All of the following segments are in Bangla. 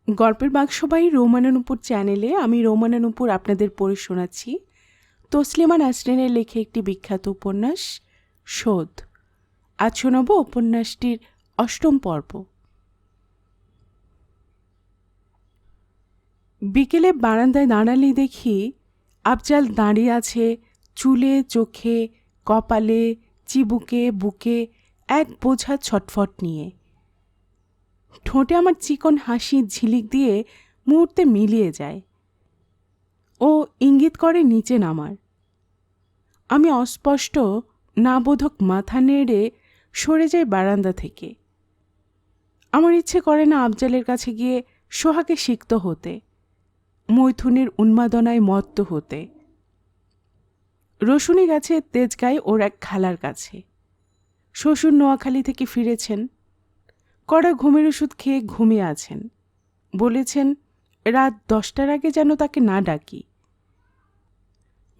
গল্পের বাক্সবাহী রৌমানানুপুর চ্যানেলে আমি রৌমানানুপুর আপনাদের পড়ে শোনাচ্ছি তসলিমা নাসরিনের লেখা একটি বিখ্যাত উপন্যাস শোধ। আজ শোনাব উপন্যাসটির ৮ম পর্ব। বিকেলে বারান্দায় দাঁড়ালেই দেখি আফজাল দাঁড়িয়ে আছে, চুলে, চোখে, কপালে, চিবুকে, বুকে এক বোঝা ছটফট নিয়ে। ঠোঁটে আমার চিকন হাসি ঝিলিক দিয়ে মুহূর্তে মিলিয়ে যায়। ও ইঙ্গিত করে নিচে নামার। আমি অস্পষ্ট নাবোধক মাথা নেড়ে সরে যাই বারান্দা থেকে। আমার ইচ্ছে করে না আফজালের কাছে গিয়ে সোহাকে সিক্ত হতে, মৈথুনের উন্মাদনায় মত্ত হতে। রসুনি গেছে তেজগাঁয় ওর এক খালার কাছে। শ্বশুর নোয়াখালী থেকে ফিরেছেন, কড়া ঘুমের ওষুধ খেয়ে ঘুমিয়ে আছেন। বলেছেন রাত 10টার আগে যেন তাকে না ডাকি।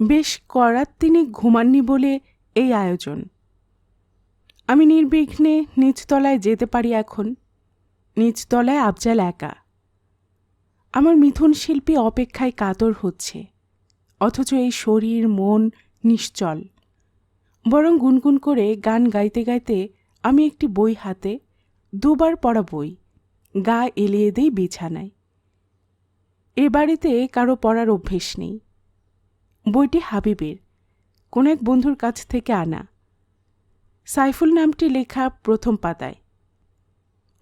বেশ করাত তিনি ঘুমাননি বলে এই আয়োজন। আমি নির্বিঘ্নে নিচতলায় যেতে পারি এখন। নিচতলায় আফজাল একা। আমার মিথুন শিল্পী অপেক্ষায় কাতর হচ্ছে, অথচ এই শরীর মন নিশ্চল। বরং গুনগুন করে গান গাইতে গাইতে আমি একটি বই হাতে, 2বার পড়া বই, গা এলিয়ে দেই বিছানায়। এ বাড়িতে কারো পড়ার অভ্যেস নেই। বইটি হাবিবের, কোন এক বন্ধুর কাছ থেকে আনা। সাইফুল নামটি লেখা প্রথম পাতায়।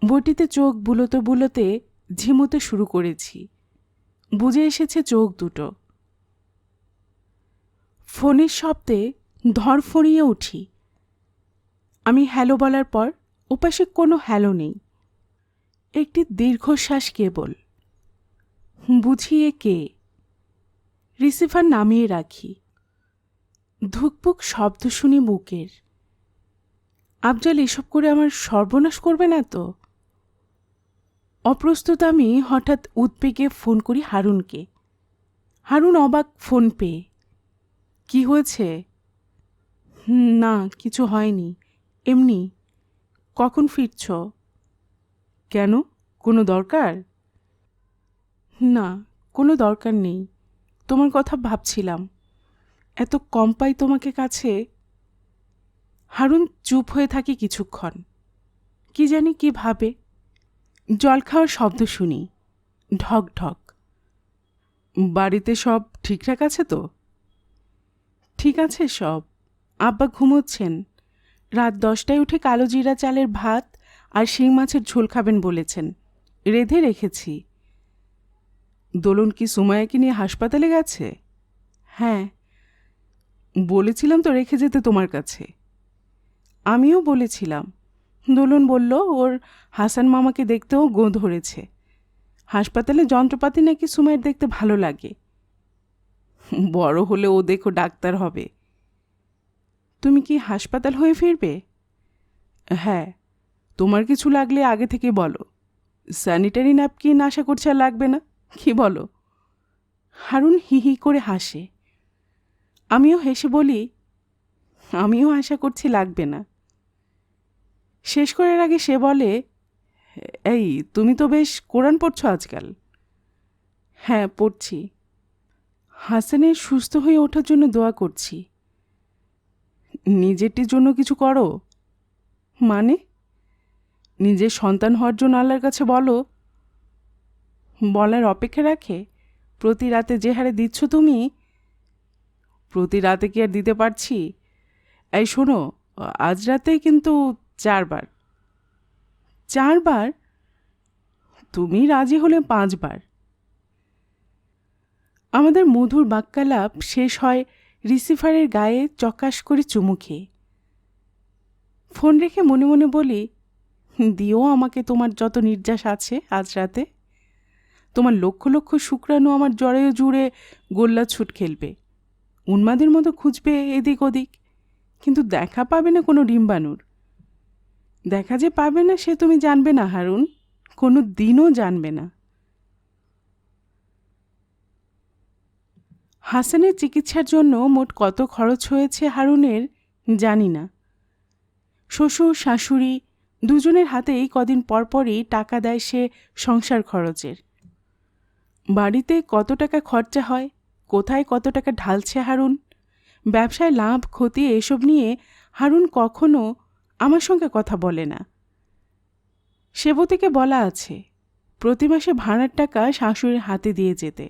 বইটিতে চোখ বুলোতে বুলোতে ঝিমুতে শুরু করেছি। বুঝে এসেছে চোখ দুটো। ফোনের শব্দে ধরফড়িয়ে উঠি। আমি হ্যালো বলার পর ওপাশে কোনো হ্যালো নেই, একটি দীর্ঘশ্বাস কেবল। বুঝিয়ে কে? রিসিভার নামিয়ে রাখি। ধুকপুক শব্দ শুনি বুকের। আফজাল এসব করে আমার সর্বনাশ করবে না তো? অপ্রস্তুত আমি হঠাৎ উদ্বেগে ফোন করি হারুনকে। হারুন অবাক ফোন পেয়ে। কি হয়েছে? না, কিছু হয়নি, এমনি। কখন ফিরছ? কেন, কোনো দরকার? না, কোনো দরকার নেই। তোমার কথা ভাবছিলাম, এত কম পাই তোমাকে কাছে। হারুন চুপ হয়ে থাকে কিছুক্ষণ। কি জানি কি ভাবে। জল খাওয়ার শব্দ শুনি, ঢক ঢক। বাড়িতে সব ঠিকঠাক আছে তো? ঠিক আছে সব। আব্বা ঘুমোচ্ছেন। রাত 10টায় উঠে কালো জিরা চালের ভাত আর শিং মাছের ঝোল খাবেন বলেছেন, রেঁধে রেখেছি। দোলন কি সুমায়াকে নিয়ে হাসপাতালে গেছে? হ্যাঁ, বলেছিলাম তো রেখে যেতে তোমার কাছে। আমিও বলেছিলাম। দোলন বলল ওর হাসান মামাকে দেখতেও গো ধরেছে। হাসপাতালে যন্ত্রপাতি নাকি সুমাইয়ের দেখতে ভালো লাগে। বড় হলে ও দেখো ডাক্তার হবে। তুমি কি হাসপাতাল হয়ে ফিরবে? হ্যাঁ, তোমার কিছু লাগলে আগে থেকে বলো। স্যানিটারি ন্যাপকিন আশা করছে আর লাগবে না, কি বলো? হারুন হি হি করে হাসে। আমিও হেসে বলি, আমিও আশা করছি লাগবে না। শেষ করার আগে সে বলে, এই তুমি তো বেশ কোরআন পড়ছো আজকাল। হ্যাঁ, পড়ছি। হাসানের সুস্থ হয়ে ওঠার জন্য দোয়া করছি। নিজেরটির জন্য কিছু করো? মানে? নিজের সন্তান হওয়ার জন্য আল্লাহর কাছে বলো। বলার অপেক্ষা রাখে? প্রতি রাতে যে হারে দিচ্ছ তুমি। প্রতি রাতে কি আর দিতে পারছি? এই শোনো, আজ রাতে কিন্তু 4বার। 4বার? তুমি রাজি হলে 5বার। আমাদের মধুর বাক্যালাপ শেষ হয় রিসিভারের গায়ে চকাশ করে চুমু খেয়ে। ফোন রেখে মনে মনে বলি, দিও আমাকে তোমার যত নির্যাস আছে আজ রাতে। তোমার লক্ষ লক্ষ শুক্রাণু আমার জরায়ু জুড়ে গোল্লা ছুট খেলবে, উন্মাদের মতো খুঁজবে এদিক ওদিক, কিন্তু দেখা পাবে না কোনো ডিম্বাণুর। দেখা যে পাবে না সে তুমি জানবে না হারুন, কোনো দিনও জানবে না। হাসানের চিকিৎসার জন্য মোট কত খরচ হয়েছে হারুনের জানি না। শ্বশুর শাশুড়ি দুজনের হাতেই কদিন পরপরই টাকা দেয় সে সংসার খরচের। বাড়িতে কত টাকা খরচা হয়, কোথায় কত টাকা ঢালছে হারুন, ব্যবসায় লাভ ক্ষতি এসব নিয়ে হারুন কখনো আমার সঙ্গে কথা বলে না। সেবতীকে বলা আছে প্রতি মাসে ভাড়ার টাকা শাশুড়ির হাতে দিয়ে যেতে।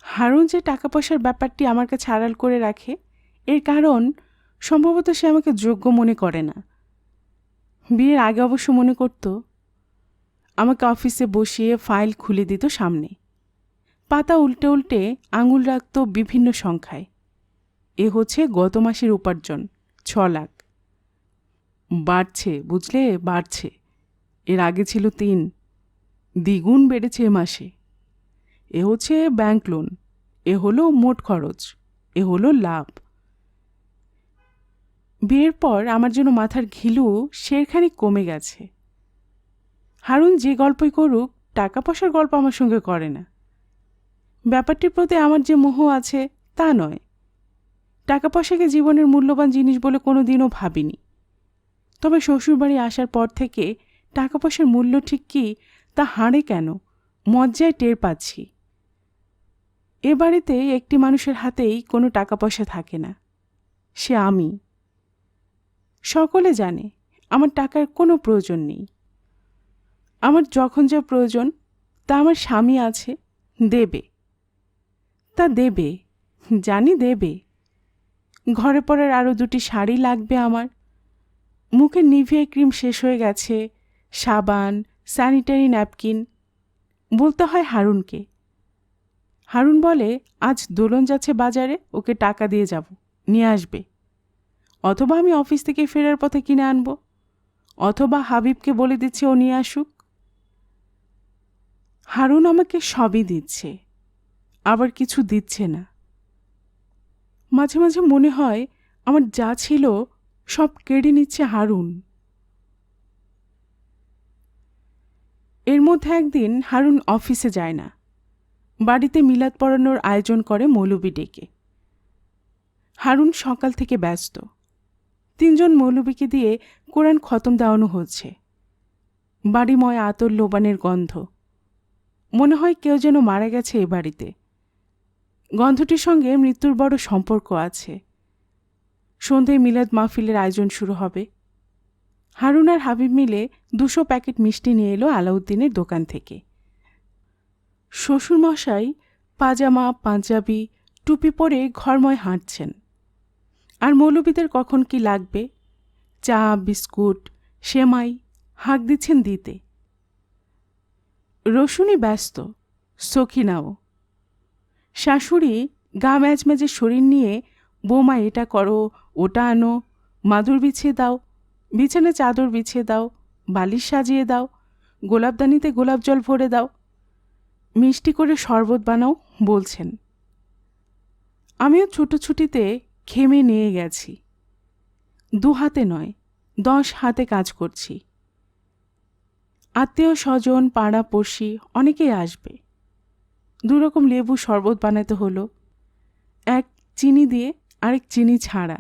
হারুন যে টাকা পয়সার ব্যাপারটি আমার কাছে আড়াল করে রাখে, এর কারণ সম্ভবত সে আমাকে যোগ্য মনে করে না। বিয়ের আগে অবশ্য মনে করত। আমাকে অফিসে বসিয়ে ফাইল খুলে দিত সামনে, পাতা উল্টে উল্টে আঙুল রাখত বিভিন্ন সংখ্যায়। এ হচ্ছে গত মাসের উপার্জন 6 লাখ। বাড়ছে, বুঝলে, বাড়ছে। এর আগে ছিল 3, দ্বিগুণ বেড়েছে এ মাসে। এ হচ্ছে ব্যাংক লোন, এ হলো মোট খরচ, এ হলো লাভ। বিয়ের পর আমার জন্য মাথার ঘিলু সেরখানি কমে গেছে। হারুন যে গল্পই করুক, টাকা পয়সার গল্প আমার সঙ্গে করে না। ব্যাপারটির প্রতি আমার যে মোহ আছে তা নয়। টাকা পয়সাকে জীবনের মূল্যবান জিনিস বলে কোনো দিনও ভাবিনি। তবে শ্বশুরবাড়ি আসার পর থেকে টাকা পয়সার মূল্য ঠিক কী তা হাড়ে কেন মজ্জায় টের পাচ্ছি। এ বাড়িতে একটি মানুষের হাতেই কোনো টাকা পয়সা থাকে না, সে আমি। সকলে জানে আমার টাকার কোনো প্রয়োজন নেই। আমার যখন যা প্রয়োজন তা আমার স্বামী আছে, দেবে, তা দেবে, জানি দেবে। ঘরে পরার আরও 2টি শাড়ি লাগবে আমার। মুখে নিভিয়া ক্রিম শেষ হয়ে গেছে, সাবান, স্যানিটারি ন্যাপকিন। বলতে হয় হারুনকে। হারুন বলে আজ দোলন যাচ্ছে বাজারে, ওকে টাকা দিয়ে যাব, নিয়ে আসবে। অথবা আমি অফিস থেকে ফেরার পথে কিনে আনব, অথবা হাবিবকে বলে দিচ্ছে ও নিয়ে আসুক। হারুন আমাকে সবই দিচ্ছে, আবার কিছু দিচ্ছে না। মাঝে মাঝে মনে হয় আমার যা ছিল সব কেড়ে নিচ্ছে হারুন। এর মধ্যে একদিন হারুন অফিসে যায় না, বাড়িতে মিলাদ পড়ানোর আয়োজন করে মৌলবি ডেকে। হারুন সকাল থেকে ব্যস্ত। 3 জন মৌলবীকে দিয়ে কোরআন খতম দেওয়ানো হচ্ছে। বাড়িময় আতর লোবানের গন্ধ, মনে হয় কেউ যেন মারা গেছে এ বাড়িতে। গন্ধটির সঙ্গে মৃত্যুর বড় সম্পর্ক আছে। সন্ধ্যায় মিলাদ মাহফিলের আয়োজন শুরু হবে। হারুন আর হাবিব মিলে 200 প্যাকেট মিষ্টি নিয়ে এলো আলাউদ্দিনের দোকান থেকে। শ্বশুরমশাই পাজামা পাঞ্জাবি টুপি পরে ঘরময় হাঁটছেন। আর মৌলবীদের কখন কি লাগবে, চা বিস্কুট সেমাই হাঁক দিচ্ছেন দিতে। রসুনই ব্যস্ত, সখিনাও। শাশুড়ি গা ম্যাজম্যাজে শরীর নিয়ে বৌমা এটা করো, ওটা আনো, মাদুর বিছিয়ে দাও, বিছানা চাদর বিছিয়ে দাও, বালিশ সাজিয়ে দাও, গোলাপদানিতে গোলাপ জল ভরে দাও, মিষ্টি করে শরবত বানাও বলছেন। আমিও ছুটোছুটিতে খেমে নিয়ে গেছি। 2 হাতে নয়, 10 হাতে কাজ করছি। আত্মীয় স্বজন পাড়া পড়শি অনেকেই আসবে। 2 রকম লেবু শরবত বানাতে হলো, এক চিনি দিয়ে আরেক চিনি ছাড়া।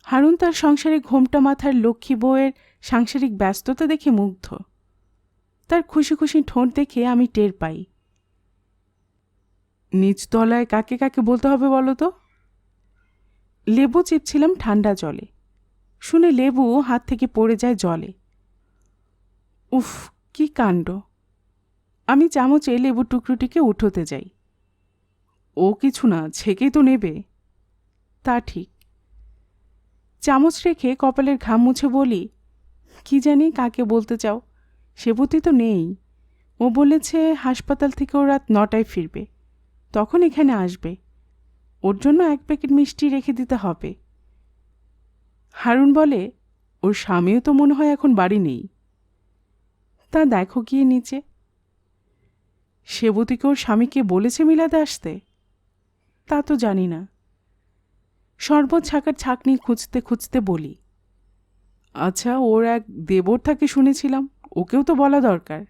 হারুন তার সংসারে ঘোমটা মাথার লক্ষ্মী বউয়ের সাংসারিক ব্যস্ততা দেখে মুগ্ধ। তার খুশি খুশি ঠোঁট দেখে আমি টের পাই। নিচতলায় কাকে কাকে বলতে হবে বলো তো? লেবু চিপছিলাম ঠান্ডা জলে, শুনে লেবু হাত থেকে পড়ে যায় জলে। উফ, কি কাণ্ড! আমি চামচে লেবু টুকরোটিকে উঠোতে যাই। ও কিছু না, ছেঁকেই তো নেবে। তা ঠিক। চামচ রেখে কপালের ঘাম মুছে বলি, কি জানি কাকে বলতে চাও, সেবতী তো নেই। ও বলেছে হাসপাতাল থেকে ও রাত 9টায় ফিরবে, তখন এখানে আসবে। ওর জন্য 1 প্যাকেট মিষ্টি রেখে দিতে হবে। হারুন বলে, ওর স্বামীও তো মনে হয় এখন বাড়ি নেই। তা দেখো গিয়ে নিচে। সেবতীকে ওর স্বামীকে বলেছে মিলাদে আসতে? তা তো জানি না। শরবত ছাকার ছাকনি খুঁজতে খুঁজতে বলি, আচ্ছা, ওর এক দেবর থাকে শুনেছিলাম, ওকেও তো বলা দরকার।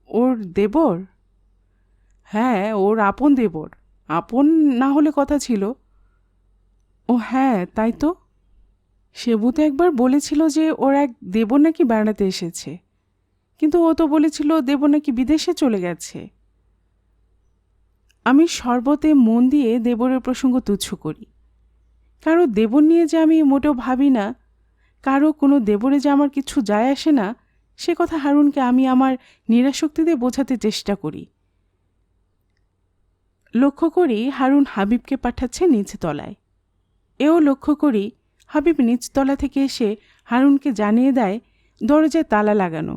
ওর দেবর? হ্যাঁ, ওর আপন দেবর। আপন না হলে কথা ছিল। ও হ্যাঁ, তাই তো। সেবু তো একবার বলেছিল যে ওর এক দেবর নাকি বেড়াতে এসেছে। কিন্তু ও তো বলেছিল দেব নাকি বিদেশে চলে গেছে। আমি সর্বতে মন দিয়ে দেবরের প্রসঙ্গ তুচ্ছ করি। কারো দেবর নিয়ে যে আমি মোটেও ভাবি না, কারো কোনো দেবরে যে আমার কিছু যায় আসে না, সে কথা হারুনকে আমি আমার নিরাশক্তিতে বোঝাতে চেষ্টা করি। লক্ষ্য করি হারুন হাবিবকে পাঠাচ্ছে নিচতলায়। এও লক্ষ্য করি হাবিব নিচতলা থেকে এসে হারুনকে জানিয়ে দেয় দরজায় তালা লাগানো,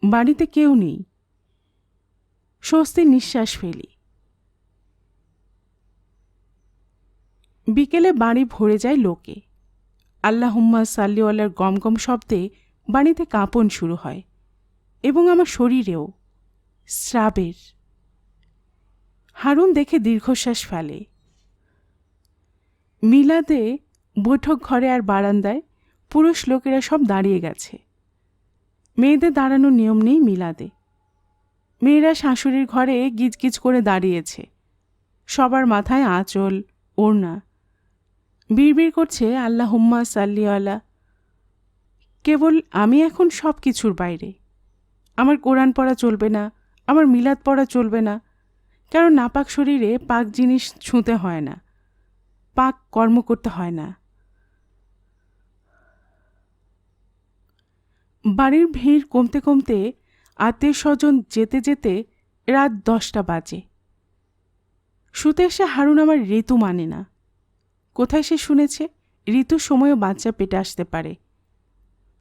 বাড়িতে কেউ নেই। স্বস্তির নিঃশ্বাস ফেলি। বিকেলে বাড়ি ভরে যায় লোকে। আল্লাহুম্মা সাল্লিওয়ালার গমগম শব্দে বাড়িতে কাঁপন শুরু হয়, এবং আমার শরীরেও, স্রাবের। হারুন দেখে দীর্ঘশ্বাস ফেলে। মিলাদে বৈঠক ঘরে আর বারান্দায় পুরুষ লোকেরা সব দাঁড়িয়ে গেছে। মেয়েদের দাঁড়ানোর নিয়ম নেই মিলাদে। মেয়েরা শাশুড়ির ঘরে গিজগিজ করে দাঁড়িয়েছে, সবার মাথায় আঁচল, ওড়না। বিড়বিড় করছে আল্লাহুম্মা সাল্লিওয়ালা। কেবল আমি এখন সব কিছুর বাইরে। আমার কোরআন পড়া চলবে না, আমার মিলাদ পড়া চলবে না, কারণ নাপাক শরীরে পাক জিনিস ছুঁতে হয় না, পাক কর্ম করতে হয় না। বাড়ির ভিড় কমতে কমতে আত্মীয় স্বজন যেতে যেতে রাত 10টা বাজে। শুতে এসে হারুন আমার ঋতু মানে না। কোথায় সে শুনেছে ঋতুর সময়ও বাচ্চা পেটে আসতে পারে?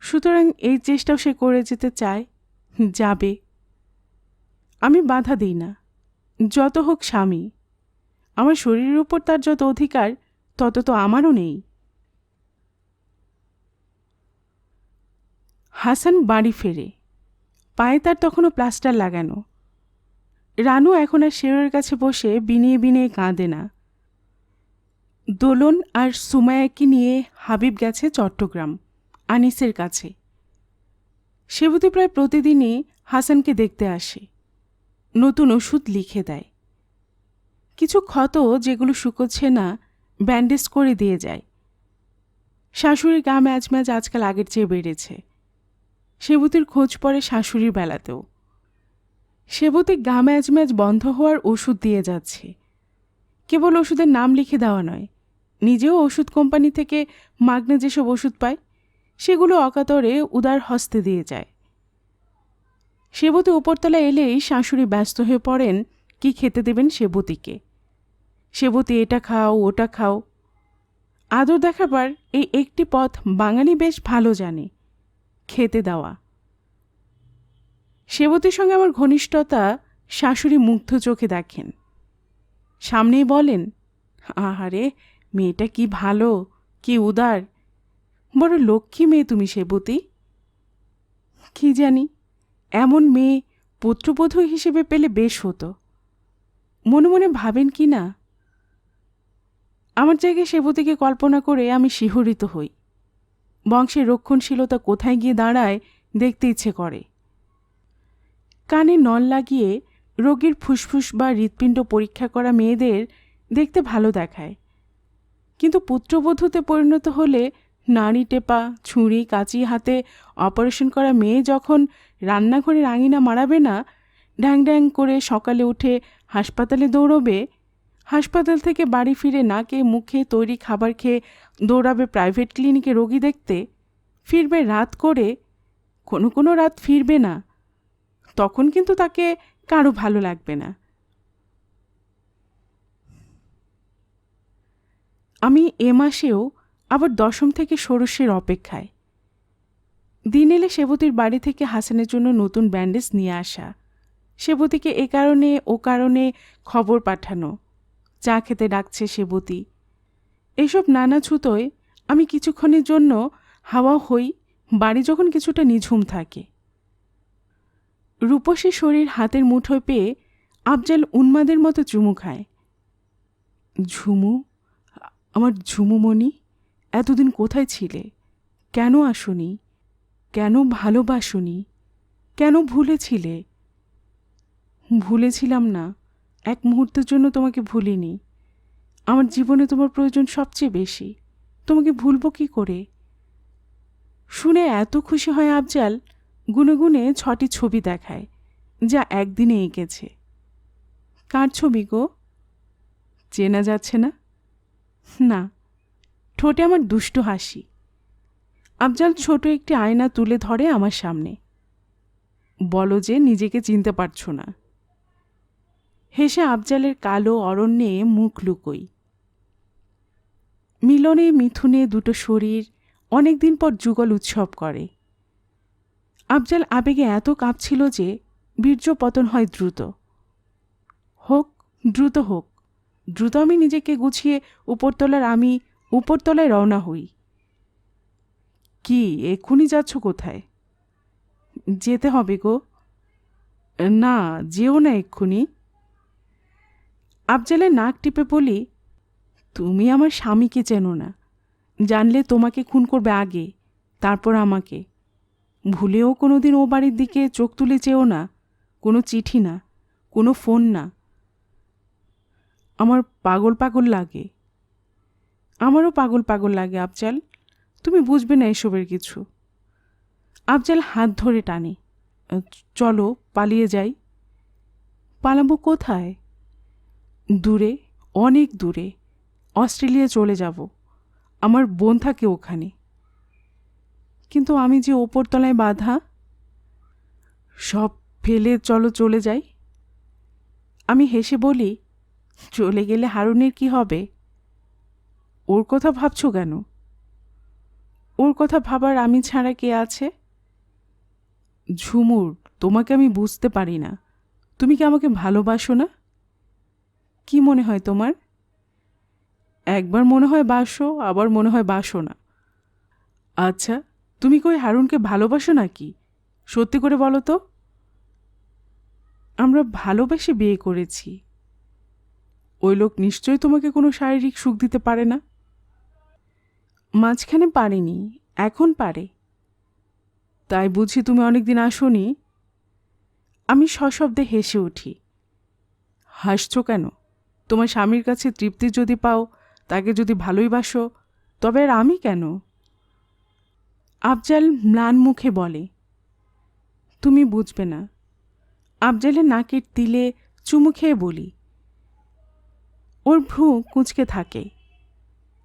সুতরাং এই চেষ্টাও সে করে যেতে চায়, যাবে। আমি বাধা দিই না। যত হোক স্বামী, আমার শরীরের উপর তার যত অধিকার তত তো আমারও নেই। হাসান বাড়ি ফেরে। পায়ে তার তখনও প্লাস্টার লাগানো। রানু এখন আর শেরের কাছে বসে বিনিয়ে বিনিয়ে কাঁদে না। দোলন আর সুমায়াকে নিয়ে হাবিব গেছে চট্টগ্রাম, আনিসের কাছে। সেবতী প্রায় প্রতিদিনই হাসানকে দেখতে আসে, নতুন ওষুধ লিখে দেয়। কিছু ক্ষত যেগুলো শুকোচ্ছে না ব্যান্ডেজ করে দিয়ে যায়। শাশুড়ির গা ম্যাজ ম্যাজ আজকাল আগের চেয়ে বেড়েছে। সেবতীর খোঁজ পড়ে শাশুড়ির বেলাতেও। সেবতী গা ম্যাজ ম্যাজ বন্ধ হওয়ার ওষুধ দিয়ে যাচ্ছে। কেবল ওষুধের নাম লিখে দেওয়া নয়, নিজেও ওষুধ কোম্পানি থেকে মাগনে যেসব ওষুধ পায় সেগুলো অকাতরে উদার হস্তে দিয়ে যায়। সেবতী উপরতলা এলেই শাশুড়ি ব্যস্ত হয়ে পড়েন কি খেতে দেবেন সেবতীকে। সেবতী এটা খাও ওটা খাও। আদর দেখাবার এই একটি পথ বাঙালি বেশ ভালো জানে, খেতে দেওয়া। সেবতীর সঙ্গে আমার ঘনিষ্ঠতা শাশুড়ি মুগ্ধ চোখে দেখেন। সামনেই বলেন, আহারে মেয়েটা কি ভালো, কি উদার, বড় লক্ষ্মী মেয়ে তুমি সেবতী। কি জানি, এমন মেয়ে পুত্রবধূ হিসেবে পেলে বেশ হতো। মনে মনে ভাবেন কি না? আমার জায়গায় সেবতীকে কল্পনা করে আমি শিহরিত হই। বংশের রক্ষণশীলতা কোথায় গিয়ে দাঁড়ায় দেখতে ইচ্ছে করে। কানে নল লাগিয়ে রোগীর ফুসফুস বা হৃৎপিণ্ড পরীক্ষা করা মেয়েদের দেখতে ভালো দেখায়, কিন্তু পুত্রবধূতে পরিণত হলে নাড়ি টেপা, ছুরি কাঁচি হাতে অপারেশন করা মেয়ে যখন রান্নাঘরের আঙিনা মারাবে না, ড্যাং ড্যাং করে সকালে উঠে হাসপাতালে দৌড়বে, হাসপাতাল থেকে বাড়ি ফিরে নাকে মুখে তৈরি খাবার খেয়ে দৌড়াবে প্রাইভেট ক্লিনিকে রোগী দেখতে, ফিরবে রাত করে, কোনো রাত ফিরবে না, তখন কিন্তু তাকে কারো ভালো লাগবে না। আমি এ মাসেও আবার 10ম থেকে ষোড়শের অপেক্ষায়। দিন এলে সেবতীর বাড়ি থেকে হাসানের জন্য নতুন ব্যান্ডেজ নিয়ে আসা, সেবতীকে এ কারণে ও কারণে খবর পাঠানো, চা খেতে ডাকছে সেবতী। এসব নানা ছুতোয় আমি কিছুক্ষণের জন্য হাওয়া হই বাড়ি যখন কিছুটা নিঝুম থাকে। রূপসী শরীর হাতের মুঠোয় পেয়ে আফজাল উন্মাদের মতো চুমু খায়। ঝুমু, আমার ঝুমুমণি, এতদিন কোথায় ছিলে? কেন আসনি? কেন ভালোবাসনি? কেন ভুলেছিলে? ভুলেছিলাম না, এক মুহূর্তের জন্য তোমাকে ভুলিনি। আমার জীবনে তোমার প্রয়োজন সবচেয়ে বেশি, তোমাকে ভুলব কি করে? শুনে এত খুশি হয় আফজাল, গুনে গুনে 6টি ছবি দেখায়, যা একদিনে এঁকেছে। কার ছবি গো? চেনা যাচ্ছে না? না। ঠোঁটে আমার দুষ্ট হাসি। আফজাল ছোট একটি আয়না তুলে ধরে আমার সামনে। বলো যে নিজেকে চিনতে পারছো না। হেসে আফজালের কালো অরণ্যে মুখ লুকোই। মিলনে মিথুনে দুটো শরীর অনেকদিন পর যুগল উৎসব করে। আফজাল আবেগে এত কাঁপছিল যে বীর্য পতন হয় দ্রুত। হোক, দ্রুত হোক, দ্রুত আমি নিজেকে গুছিয়ে উপরতলায় রওনা হই। কি, এক্ষুনি যাচ্ছ কোথায়? যেতে হবে গো। না, যেও না এক্ষুনি। আফজালের নাক টিপে বলি, তুমি আমার স্বামীকে চেনো না। জানলে তোমাকে খুন করবে আগে, তারপর আমাকে। ভুলেও কোনোদিন ও বাড়ির দিকে চোখ তুলে চেও না। কোনো চিঠি না, কোনো ফোন না। আমার পাগল পাগল লাগে। আমারও পাগল পাগল লাগে আফজাল। তুমি বুঝবে না এসবের কিছু। আফজাল হাত ধরে টানে। চলো পালিয়ে যাই। পালাবো কোথায়? দূরে, অনেক দূরে। অস্ট্রেলিয়া চলে যাব। আমার বোন থাকে ওখানে। কিন্তু আমি যে ওপরতলায় বাঁধা। সব ফেলে চলো চলে যাই। আমি হেসে বলি, চলে গেলে হারুনের কি হবে? ওর কথা ভাবছো কেন? ওর কথা ভাবার আমি ছাড়া কে আছে? ঝুমুর, তোমাকে আমি বুঝতে পারি না। তুমি কি আমাকে ভালোবাসো না? কি মনে হয় তোমার? একবার মনে হয় বাসো, আবার মনে হয় বাসো না। আচ্ছা, তুমি কই হারুনকে ভালোবাসো নাকি? সত্যি করে বলো তো। আমরা ভালোবেসে বিয়ে করেছি। ওই লোক নিশ্চয়ই তোমাকে কোনো শারীরিক সুখ দিতে পারে না। মাঝখানে পারেনি, এখন পারে। তাই বুঝি তুমি অনেকদিন আসোনি? আমি সশব্দে হেসে উঠি। হাসছো কেন? তোমার স্বামীর কাছে তৃপ্তি যদি পাও, তাকে যদি ভালোই বাসো, তবে আর আমি কেন? আফজাল ম্লান মুখে বলে, তুমি বুঝবে না। আফজালের নাকের তিলে চুমু খেয়ে বলি। ওর ভ্রু কুঁচকে থাকে।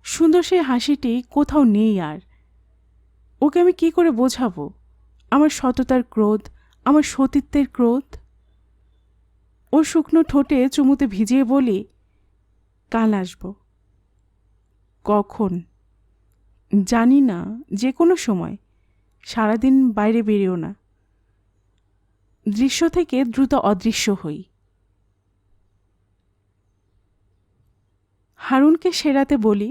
সুন্দর সেই হাসিটি কোথাও নেই আর। ওকে আমি কি করে বোঝাবো আমার সততার ক্রোধ, আমার সতীত্বের ক্রোধ? ওর শুকনো ঠোঁটে চুমুতে ভিজিয়ে বলি, কাল আসব। কখন? জানি না, যে কোনো সময়। সারাদিন বাইরে বেরিও না। দৃশ্য থেকে দ্রুত অদৃশ্য হই। হারুনকে সেরাতে বলি,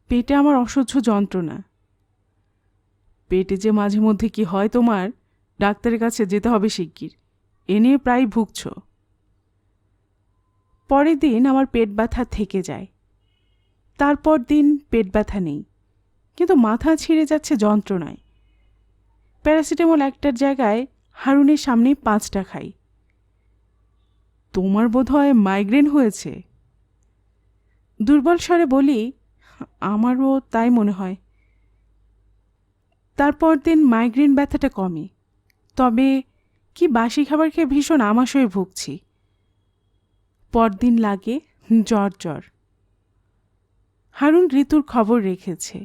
পেটে আমার অসহ্য যন্ত্রণা। পেটে যে মাঝে মধ্যে কি হয় তোমার, ডাক্তারের কাছে যেতে হবে শিগগির। এ নিয়ে প্রায় ভুগছ। পরের দিন আমার পেট ব্যথা থেকে যায়। তারপর দিন পেট ব্যথা নেই, কিন্তু মাথা ছিঁড়ে যাচ্ছে যন্ত্রণায়। প্যারাসিটামল একটার জায়গায় হারুনের সামনেই 5টা খাই। তোমার বোধহয় মাইগ্রেন হয়েছে। দুর্বল স্বরে বলি, আমারও তাই মনে হয়। তারপর দিন মাইগ্রেন ব্যথাটা কমে, তবে কি বাসি খাবার খেয়ে ভীষণ আমাশয়ে ভুগছি। পরদিন লাগে জ্বর জ্বর। হারুন ঋতুর খবর রেখেছে।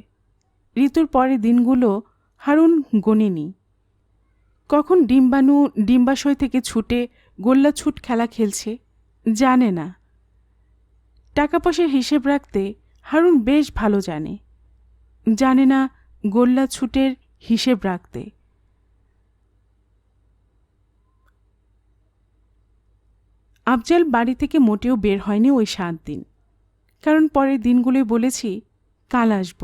ঋতুর পরে দিনগুলো হারুন গোনেনি। কখন ডিম্বাশয় থেকে ছুটে গোল্লা ছুট খেলা খেলছে জানে না। টাকা পয়সার হিসেব রাখতে হারুন বেশ ভালো জানে। জানে না গোল্লা ছুটের হিসেব রাখতে। আফজাল বাড়ি থেকে মোটেও বের হয়নি ওই 7 দিন, কারণ পরের দিনগুলোই বলেছি কাল আসব।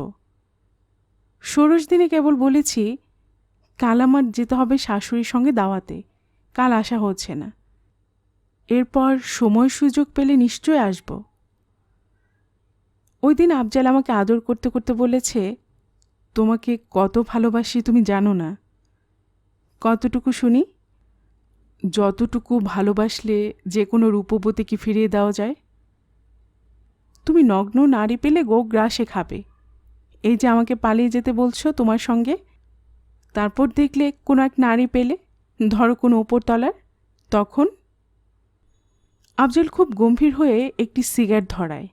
ষোড়শ দিনে কেবল বলেছি, কাল আমার যেতে হবে শাশুড়ির সঙ্গে দাওয়াতে, কাল আসা হচ্ছে না। এরপর সময় সুযোগ পেলে নিশ্চয় আসব। ওই দিন আফজাল আমাকে আদর করতে করতে বলেছে, তোমাকে কত ভালোবাসি তুমি জানো না। কতটুকু শুনি? যতটুকু ভালোবাসলে যে কোনো রূপবতীকে ফিরিয়ে দেওয়া যায়। তুমি নগ্ন নারী পেলে গো গ্রাসে খাবে। এই যে আমাকে পালিয়ে যেতে বলছো তোমার সঙ্গে, তারপর দেখলে কোনো এক নারী পেলে, ধরো কোনো ওপরতলার, তখন? আফজল খুব গম্ভীর হয়ে একটি সিগারেট ধরায়।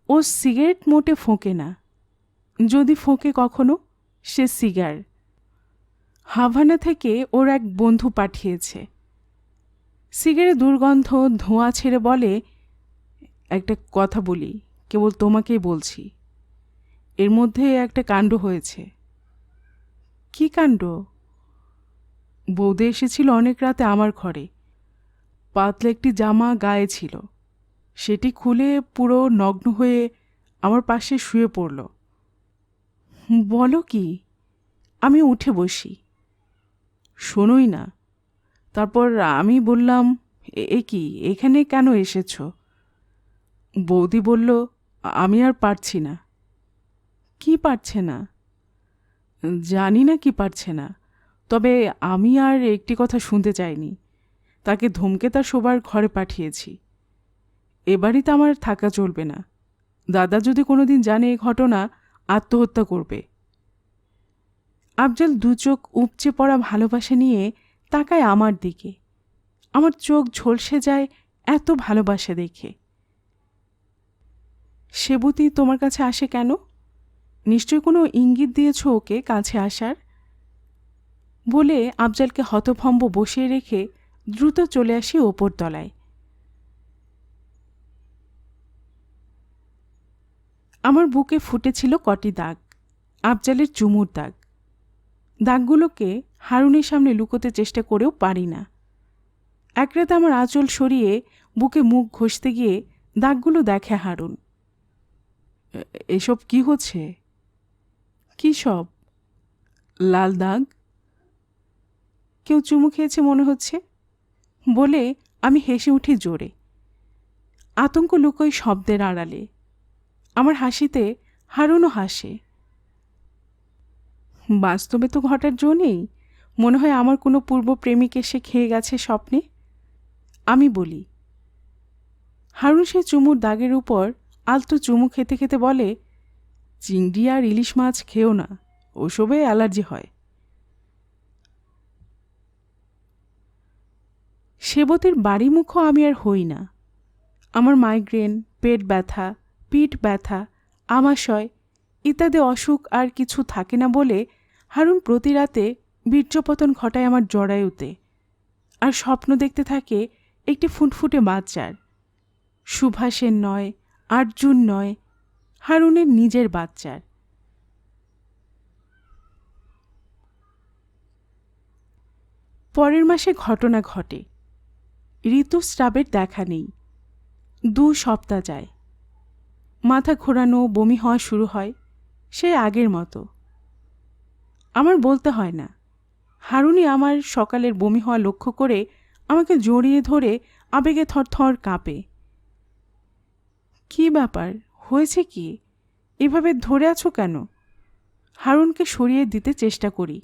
ও সিগারেট মোটে ফোঁকে না, যদি ফোঁকে কখনো সে সিগার হাভানা থেকে ওর এক বন্ধু পাঠিয়েছে। সিগারেট দুর্গন্ধ ধোঁয়া ছেড়ে বলে, একটা কথা বলি, কেবল তোমাকেই বলছি। এর মধ্যে একটা কাণ্ড হয়েছে। কি কাণ্ড? বৌদি এসেছিল অনেক রাতে আমার ঘরে। পাতলা একটি জামা গায়ে ছিল, সেটি খুলে পুরো নগ্ন হয়ে আমার পাশে শুয়ে পড়ল। বলো কি? আমি উঠে বসি। শোনোই না। তারপর আমি বললাম, এ কি, এখানে কেন এসেছ? বৌদি বলল, আমি আর পারছি না। কি পারছে না? জানি না কি পারছে না, তবে আমি আর একটি কথা শুনতে চাইনি। তাকে ধমকে তার শোবার ঘরে পাঠিয়েছি। এবারই তো আমার থাকা চলবে না। দাদা যদি কোনোদিন জানে এই ঘটনা, আত্মহত্যা করবে। আফজল দু চোখ উপচে পড়া ভালোবাসা নিয়ে তাকায় আমার দিকে। আমার চোখ ঝলসে যায় এত ভালোবাসা দেখে। সেবতী তোমার কাছে আসে কেন? নিশ্চয় কোনো ইঙ্গিত দিয়েছ ওকে কাছে আসার। বলে আফজলকে হতভম্ব বসিয়ে রেখে দ্রুত চলে আসি ওপরতলায়। আমার বুকে ফুটেছিল কটি দাগ, আফজলের চুমুর দাগ। দাগগুলোকে হারুনের সামনে লুকোতে চেষ্টা করেও পারি না। এক রাতে আমার আঁচল সরিয়ে বুকে মুখ ঘষতে গিয়ে দাগগুলো দেখে হারুন। এসব কি হচ্ছে? কি সব? লাল দাগ। কেউ চুমু খেয়েছে মনে হচ্ছে, বলে আমি হেসে উঠি জোরে। আতঙ্ক লুকোয় শব্দের আড়ালে। আমার হাসিতে হারুনও হাসে। বাস্তবে তো ঘটার জো নেই। মনে হয় আমার কোনো পূর্ব প্রেমিক এসে খেয়ে গেছে স্বপ্নে। আমি বলি। হারুন সে চুমুর দাগের উপর আলতো চুমু খেতে খেতে বলে, চিংড়ি আর ইলিশ মাছ খেও না, ওসবে অ্যালার্জি হয়। সেবতীর বাড়ি মুখও আমি আর হই না। আমার মাইগ্রেন, পেট ব্যথা, পিঠ ব্যথা, আমাশয় ইত্যাদি অসুখ আর কিছু থাকে না বলে হারুন প্রতি রাতে বীর্যপতন ঘটায় আমার জরায়ুতে, আর স্বপ্ন দেখতে থাকে একটি ফুটফুটে বাচ্চার। সুভাষের নয়, আর্জুন নয়, হারুনের নিজের বাচ্চার। পরের মাসে ঘটনা ঘটে। ঋতুস্রাবের দেখা নেই। 2 সপ্তাহ যায়। মাথা ঘোরানো, বমি হওয়া শুরু হয়, সে আগের মতো। আমার বলতে হয় না, হারুনই আমার সকালের বমি হওয়া লক্ষ্য করে আমাকে জড়িয়ে ধরে আবেগে থরথর কাঁপে। কি ব্যাপার, হয়েছে কি? এভাবে ধরে আছো কেন? হারুনকে সরিয়ে দিতে চেষ্টা করি।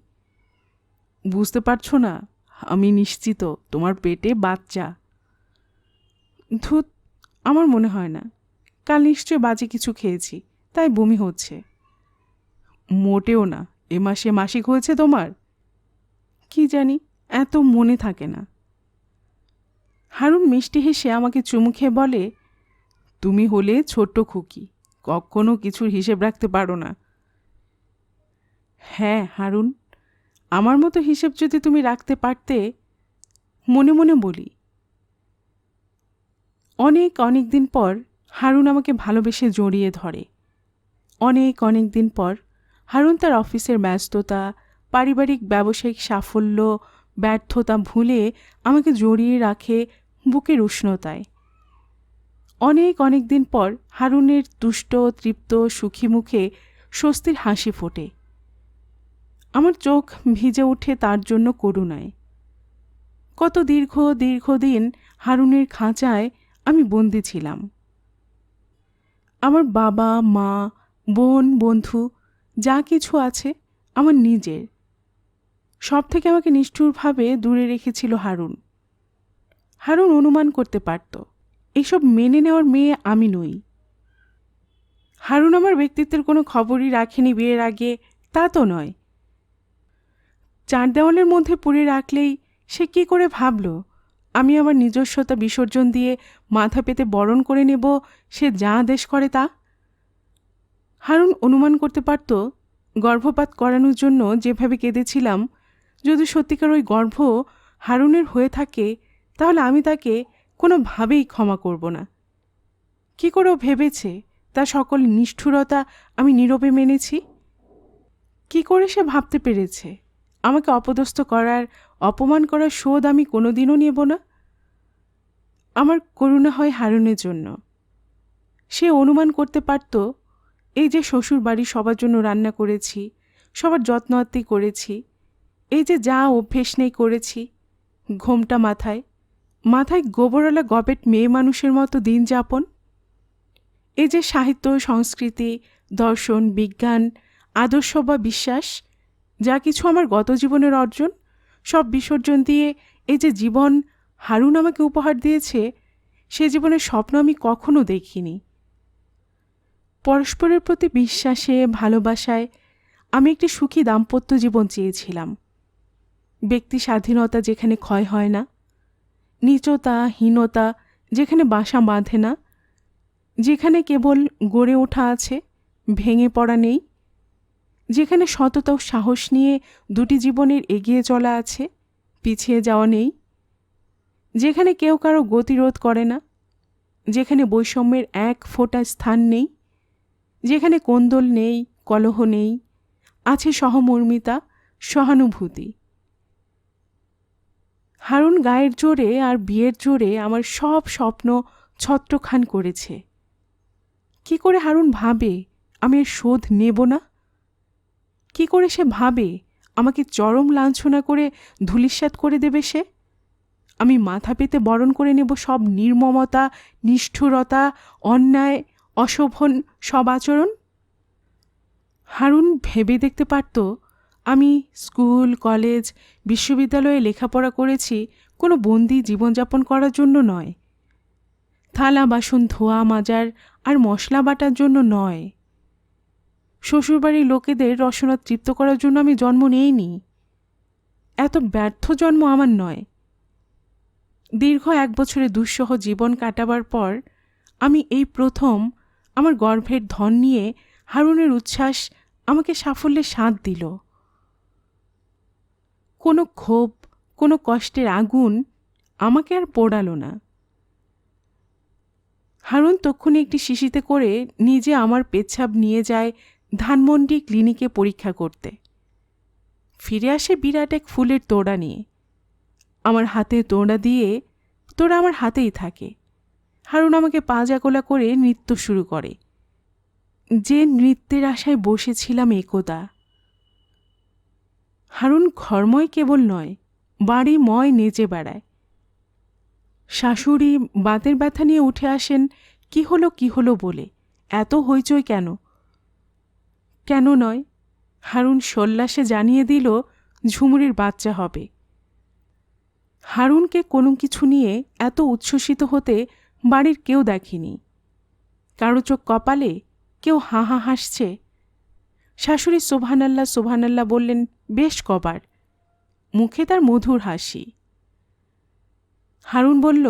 বুঝতে পারছো না? আমি নিশ্চিত তোমার পেটে বাচ্চা। ধুত, আমার মনে হয় না। কাল নিশ্চয় বাজে কিছু খেয়েছি, তাই বমি হচ্ছে। মোটেও না। এ মাসে মাসিক হয়েছে তোমার? কি জানি, এত মনে থাকে না। হারুন মিষ্টি হেসে আমাকে চুমু খেয়ে বলে, তুমি হলে ছোট্ট খুকি, কখনো কিছুর হিসেব রাখতে পারো না। হ্যাঁ হারুন, আমার মতো হিসেব যদি তুমি রাখতে পারতে। মনে মনে বলি। অনেক অনেক দিন পর হারুন আমাকে ভালোবেসে জড়িয়ে ধরে। অনেক অনেক দিন পর হারুন তার অফিসের ব্যস্ততা, পারিবারিক ব্যবসায়িক সাফল্য, ব্যর্থতা ভুলে আমাকে জড়িয়ে রাখে বুকের উষ্ণতায়। অনেক অনেক দিন পর হারুনের তুষ্ট, তৃপ্ত, সুখী মুখে স্বস্তির হাসি ফোটে। আমার চোখ ভিজে ওঠে তার জন্য করুণায়। কত দীর্ঘ দীর্ঘদিন হারুনের খাঁচায় আমি বন্দী ছিলাম। আমার বাবা, মা, বোন, বন্ধু যা কিছু আছে আমার নিজের, সব থেকে আমাকে নিষ্ঠুরভাবে দূরে রেখেছিল হারুন। হারুন অনুমান করতে পারত এসব মেনে নেওয়ার মেয়ে আমি নই। হারুন আমার ব্যক্তিত্বের কোনো খবরই রাখেনি বিয়ের আগে, তা তো নয়। চার দেওয়ালের মধ্যে পুরে রাখলেই সে কি করে ভাবল আমি আমার নিজস্বতা বিসর্জন দিয়ে মাথা পেতে বরণ করে নেব সে যা আদেশ করে তা? হারুন অনুমান করতে পারত গর্ভপাত করানোর জন্য যেভাবে কেঁদেছিলাম, যদি সত্যিকার ওই গর্ভ হারুনের হয়ে থাকে তাহলে আমি তাকে কোনোভাবেই ক্ষমা করব না। কি করেও ভেবেছে তার সকল নিষ্ঠুরতা আমি নীরবে মেনেছি? কি করে সে ভাবতে পেরেছে আমাকে অপদস্থ করার, অপমান করার শোধ আমি কোনোদিনও নেব না? আমার করুণা হয় হারুনের জন্য। সে অনুমান করতে পারত এই যে শ্বশুর বাড়ি সবার জন্য রান্না করেছি, সবার যত্ন আত্তি করেছি, এই যে যা অভ্যেস নেই করেছি, ঘোমটা মাথায় মাথায় গোবরওয়ালা গবেট মেয়ে মানুষের মতো দিন যাপন, এই যে সাহিত্য, সংস্কৃতি, দর্শন, বিজ্ঞান, আদর্শ বা বিশ্বাস, যা কিছু আমার গত জীবনের অর্জন, সব বিসর্জন দিয়ে এই যে জীবন হারুন আমাকে উপহার দিয়েছে, সে জীবনের স্বপ্ন আমি কখনো দেখিনি। পরস্পরের প্রতি বিশ্বাসে, ভালোবাসায় আমি একটি সুখী দাম্পত্য জীবন চেয়েছিলাম। ব্যক্তি স্বাধীনতা যেখানে ক্ষয় হয় না, নীচতা, হীনতা যেখানে বাসা বাঁধে না, যেখানে কেবল গড়ে ওঠা আছে, ভেঙে পড়া নেই, যেখানে সততা ও সাহস নিয়ে দুটি জীবনের এগিয়ে চলা আছে, পিছিয়ে যাওয়া নেই, যেখানে কেউ কারো গতিরোধ করে না, যেখানে বৈষম্যের এক ফোঁটা স্থান নেই, যেখানে কোন্দল নেই, কলহ নেই, আছে সহমর্মিতা, সহানুভূতি। হারুন গায়ের জোরে আর বিয়ের জোরে আমার সব স্বপ্ন ছত্রখান করেছে। কি করে হারুন ভাবে আমি এর শোধ নেব না? কি করে সে ভাবে আমাকে চরম লাঞ্ছনা করে ধূলিসাৎ করে দেবে সে? আমি মাথা পেতে বরণ করে নেব সব নির্মমতা, নিষ্ঠুরতা, অন্যায়, অশোভন সব আচরণ? হারুন ভেবে দেখতে পারত আমি স্কুল, কলেজ, বিশ্ববিদ্যালয়ে লেখাপড়া করেছি কোনো বন্দি জীবনযাপন করার জন্য নয়, থালা বাসন ধোয়া মাজার আর মশলা বাটার জন্য নয়, শ্বশুরবাড়ির লোকেদের রসনা তৃপ্ত করার জন্য আমি জন্ম নেইনি। এত ব্যর্থ জন্ম আমার নয়। দীর্ঘ 1 বছরের দুঃসহ জীবন কাটাবার পর আমি এই প্রথম আমার গর্ভের ধন নিয়ে হারুনের উচ্ছ্বাস আমাকে সাফল্যের স্বাদ দিল। কোনো ক্ষোভ, কোনো কষ্টের আগুন আমাকে আর পোড়ালো না। হারুন তক্ষুনি একটি শিশিতে করে নিজে আমার পেচ্ছাপ নিয়ে যায় ধানমন্ডি ক্লিনিকে পরীক্ষা করতে। ফিরে আসে বিরাট এক ফুলের তোড়া নিয়ে। আমার হাতে তোড়া দিয়ে তোড়া আমার হাতেই থাকে। হারুন আমাকে পাজাগোলা করে নৃত্য শুরু করে, যে নৃত্যের আশায় বসেছিলাম একদা। হারুন ঘরময় কেবল নয়, বাড়িময় নেচে বেড়ায়। শাশুড়ি বাতের ব্যথা নিয়ে উঠে আসেন কি হলো বলে, এত হইচই কেন? কেন নয়, হারুন সল্লাসে জানিয়ে দিল ঝুমুরির বাচ্চা হবে। হারুনকে কোনো কিছু নিয়ে এত উচ্ছ্বসিত হতে বাড়ির কেউ দেখেনি। কারো চোখ কপালে, কেউ হা হা হাসছে। শাশুড়ি সোবহানাল্লাহ সোবহানাল্লাহ বললেন বেশ কবার, মুখে তার মধুর হাসি। হারুন বলল,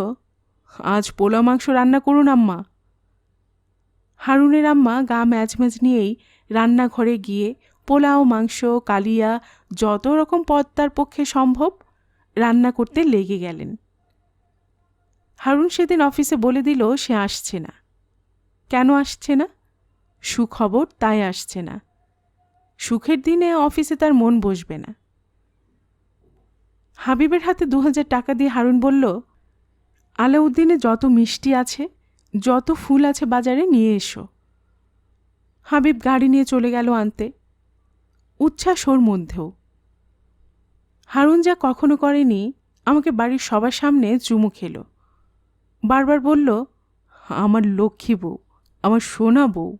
আজ পোলা মাংস রান্না করুন আম্মা। হারুনের আম্মা গা ম্যাজ নিয়েই রান্নাঘরে গিয়ে পোলাও, মাংস, কালিয়া যত রকম পদ তার পক্ষে সম্ভব রান্না করতে লেগে গেলেন। হারুন সেদিন অফিসে বলে দিল সে আসছে না। কেন আসছে না? সুখবর তাই আসছে না। সুখের দিনে অফিসে তার মন বসবে না। হাবিবের হাতে 2000 টাকা দিয়ে হারুন বলল, আলাউদ্দিনে যত মিষ্টি আছে, যত ফুল আছে বাজারে নিয়ে এসো। হাবিব গাড়ি নিয়ে চলে গেল আনতে। উচ্ছ্বাস ওর মধ্যেও। হারুন যা কখনো করেনি, আমাকে বাড়ির সবার সামনে চুমু খেল। বারবার বলল, আমার লক্ষ্মী বউ, আমার সোনা বউ।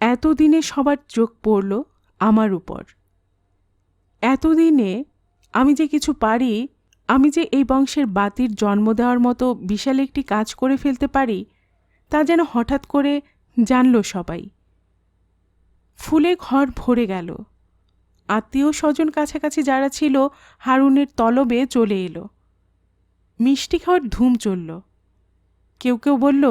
এতদিনে সবার চোখ পড়ল আমার উপর। এতদিনে আমি যে কিছু পারি, আমি যে এই বংশের বাতির জন্ম দেওয়ার মতো বিশাল একটি কাজ করে ফেলতে পারি, তা যেন হঠাৎ করে জানল সবাই। ফুলে ঘর ভরে গেল। আত্মীয় স্বজন কাছাকাছি যারা ছিল হারুনের তলবে চলে এলো। মিষ্টি খাওয়ার ধুম চলল। কেউ কেউ বলল,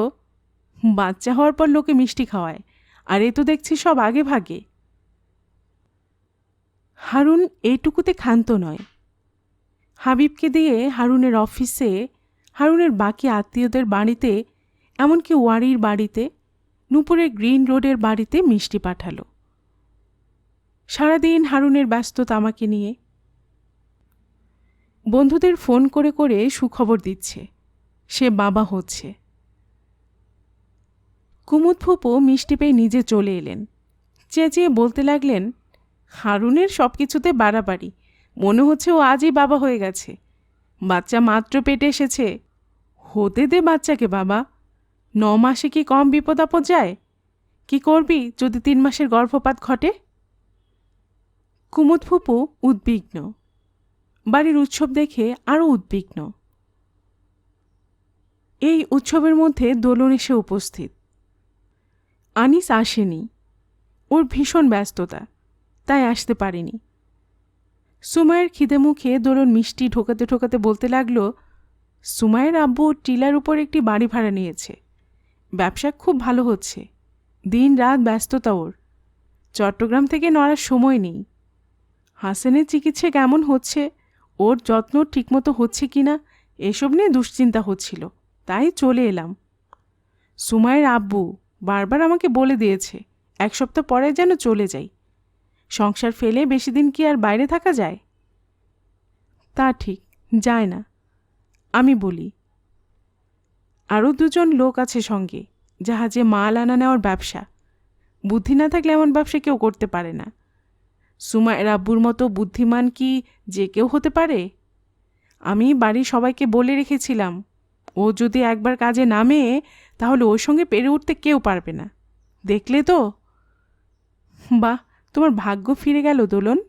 বাচ্চা হওয়ার পর লোকে মিষ্টি খাওয়ায়, আর এ তো দেখছি সব আগে ভাগে। হারুন এইটুকুতে ক্ষান্ত নয়। হাবিবকে দিয়ে হারুনের অফিসে, হারুনের বাকি আত্মীয়দের বাড়িতে, এমনকি ওয়ারির বাড়িতে, নূপুরের গ্রিন রোডের বাড়িতে মিষ্টি পাঠালো। সারাদিন হারুনের ব্যস্ততা আমাকে নিয়ে। বন্ধুদের ফোন করে করে সুখবর দিচ্ছে, সে বাবা হচ্ছে। কুমুদ ফুপু মিষ্টি পেয়ে নিজে চলে এলেন। চেঁচিয়ে বলতে লাগলেন, হারুনের সব কিছুতে বাড়াবাড়ি, মনে হচ্ছে ও আজই বাবা হয়ে গেছে। বাচ্চা মাত্র পেটে এসেছে, হতে দে বাচ্চাকে বাবা। 9 মাসে কি কম বিপদ আপদ যায়? কি করবি যদি 3 মাসের গর্ভপাত ঘটে? কুমুদ ফুপু উদ্বিগ্ন, বাড়ির উৎসব দেখে আরও উদ্বিগ্ন। এই উৎসবের মধ্যে দোলন এসে উপস্থিত। আনিস আসেনি, ওর ভীষণ ব্যস্ততা, তাই আসতে পারেনি। সুমাইয়ের খিদে মুখে দোলন মিষ্টি ঢোকাতে ঢোকাতে বলতে লাগলো, সুমাইয়ের আব্বু টিলার উপর একটি বাড়ি ভাড়া নিয়েছে। ব্যবসা খুব ভালো হচ্ছে, দিন রাত ব্যস্ততা ওর। চট্টগ্রাম থেকে নড়ার সময় নেই। হাসানের চিকিৎসা কেমন হচ্ছে, ওর যত্ন ঠিকমতো হচ্ছে কিনা, এসব নিয়ে দুশ্চিন্তা হচ্ছিল, তাই চলে এলাম। সুমাইয়ের আব্বু বারবার আমাকে বলে দিয়েছে 1 সপ্তাহ পরে যেন চলে যাই। সংসার ফেলে বেশি দিন কি আর বাইরে থাকা যায়? তা ঠিক, যায় না। আমি বলি, আরও 2 জন লোক আছে সঙ্গে, জাহাজে মাল আনা নেওয়ার ব্যবসা। বুদ্ধি না থাকলে এমন ব্যবসা কেউ করতে পারে না। সুমাইয়ের আব্বুর মতো বুদ্ধিমান কি যে কেউ হতে পারে? আমি বাড়ির সবাইকে বলে রেখেছিলাম, ও যদি একবার কাজে নামে তাহলে ওর সঙ্গে পেরে উঠতে কেউ পারবে না। দেখলে তো? বাহ, তোমার ভাগ্য ফিরে গেল দোলন।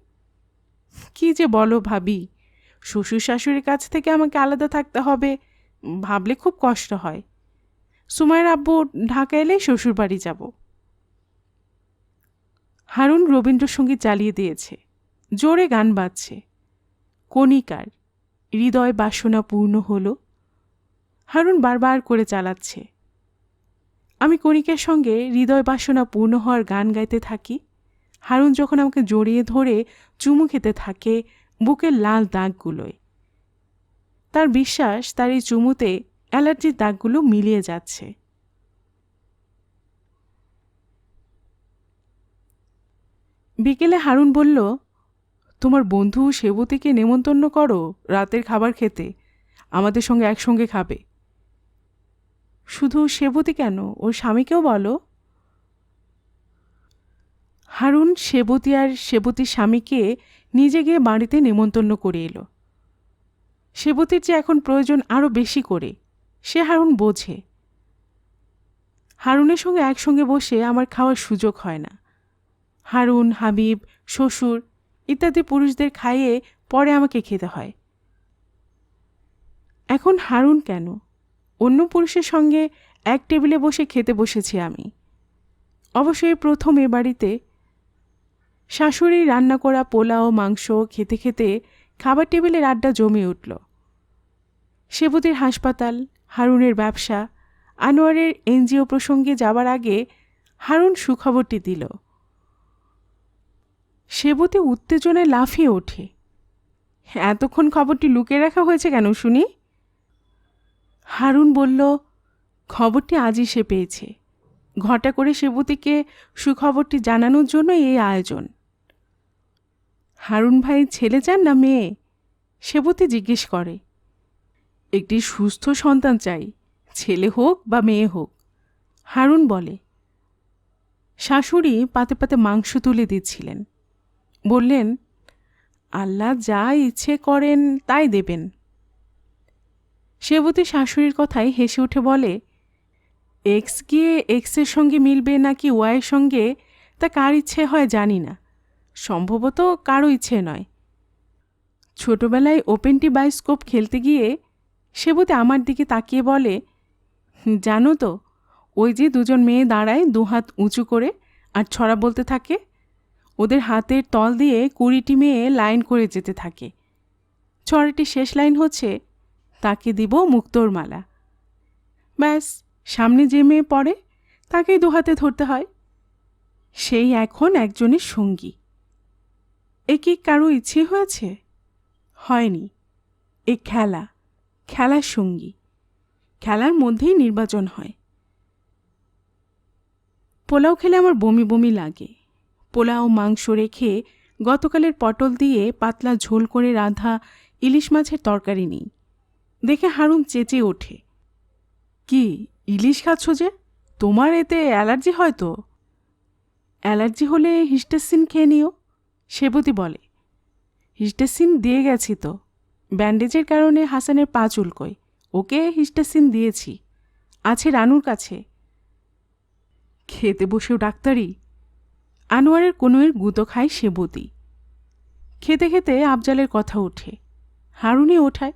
কি যে বলো ভাবি, শ্বশুর শাশুড়ির কাছ থেকে আমাকে আলাদা থাকতে হবে, ভাবলে খুব কষ্ট হয়। সুমাইয়ের আব্বু ঢাকা এলেই শ্বশুর বাড়ি যাব। হারুন রবীন্দ্রসঙ্গীত চালিয়ে দিয়েছে, জোরে গান বাজছে। কণিকার হৃদয় বাসনা পূর্ণ হলো, হারুন বারবার করে চালাচ্ছে। আমি কণিকার সঙ্গে হৃদয় বাসনা পূর্ণ হওয়ার গান গাইতে থাকি। হারুন যখন আমাকে জড়িয়ে ধরে চুমু খেতে থাকে বুকের লাল দাগগুলোয়। তার বিশ্বাস তার এই চুমুতে অ্যালার্জির দাগগুলো মিলিয়ে যাচ্ছে। বিকেলে হারুন বলল, তোমার বন্ধু সেবতীকে নেমন্তন্ন করো রাতের খাবার খেতে, আমাদের সঙ্গে একসঙ্গে খাবে। শুধু সেবতী কেন, ওর স্বামীকেও বলো। হারুন সেবতী আর সেবতীর স্বামীকে নিজে গিয়ে বাড়িতে নেমন্তন্ন করে এলো। সেবতীর যে এখন প্রয়োজন আরও বেশি করে, সে হারুন বোঝে। হারুনের সঙ্গে একসঙ্গে বসে আমার খাওয়ার সুযোগ হয় না। হারুন, হাবিব, শ্বশুর ইত্যাদি পুরুষদের খাইয়ে পরে আমাকে খেতে হয়। এখন হারুন কেন, অন্য পুরুষের সঙ্গে এক টেবিলে বসে খেতে বসেছি আমি। অবশ্যই প্রথম এ বাড়িতে। শাশুড়ি রান্না করা পোলাও মাংস খেতে খেতে খাবার টেবিলের আড্ডা জমে উঠল। সেবতীর হাসপাতাল, হারুনের ব্যবসা, আনোয়ারের এনজিও প্রসঙ্গে যাবার আগে হারুন সুখবরটি দিল। সেবতী উত্তেজনায় লাফিয়ে ওঠে। এতক্ষণ খবরটি লুকিয়ে রাখা হয়েছে কেন শুনি? হারুন বলল, খবরটি আজই সে পেয়েছে। ঘটা করে সেবতীকে সুখবরটি জানানোর জন্য এই আয়োজন। হারুন ভাই ছেলে চান না মেয়ে? সেবতী জিজ্ঞেস করে। একটি সুস্থ সন্তান চাই, ছেলে হোক বা মেয়ে হোক। হারুন বলে। শাশুড়ি পাতে পাতে মাংস তুলে দিচ্ছিলেন। বললেন, আল্লাহ যা ইচ্ছে করেন তাই দেবেন। সেবতী শাশুড়ির কথায় হেসে উঠে বলে, এক্স গিয়ে এক্সের সঙ্গে মিলবে নাকি ওয়াইয়ের সঙ্গে তা কার ইচ্ছে হয় জানি না, সম্ভবত কারো ইচ্ছে নয়। ছোটবেলায় ওপেনটি বায়োস্কোপ খেলতে গিয়ে সেবতী আমার দিকে তাকিয়ে বলে, জানো তো, ওই যে 2 জন মেয়ে দাঁড়ায় 2 হাত উঁচু করে আর ছড়া বলতে থাকে, ওদের হাতের তল দিয়ে 20টি মেয়ে লাইন করে যেতে থাকে। ছড়াটি শেষ লাইন হচ্ছে, তাকে দিব মুক্তোর মালা। ব্যাস, সামনে যে মেয়ে পড়ে তাকেই দুহাতে ধরতে হয়। সেই এখন একজনের সঙ্গী। এ কি কারো ইচ্ছে হয়েছে? হয়নি। এ খেলা, খেলার সঙ্গী। খেলার মধ্যেই নির্বাচন হয়। পোলাও খেলে আমার বমি বমি লাগে। পোলাও মাংস রেখে গতকালের পটল দিয়ে পাতলা ঝোল করে রাঁধা ইলিশ মাছের তরকারি নেই। দেখে হারুন চেঁচিয়ে ওঠে, কি ইলিশ খাচ্ছ যে? তোমার এতে অ্যালার্জি হয়তো। অ্যালার্জি হলে হিস্টাসিন খেয়ে নিও, সেবতী বলে। হিস্টাসিন দিয়ে গেছি তো। ব্যান্ডেজের কারণে হাসানের পা চুলকোয়, ওকে হিস্টাসিন দিয়েছি, আছে রানুর কাছে। খেতে বসেও ডাক্তারি? আনোয়ারের কোনোয়ের গুঁতো খায় সেবতী। খেতে খেতে আফজালের কথা ওঠে। হারুনই ওঠায়,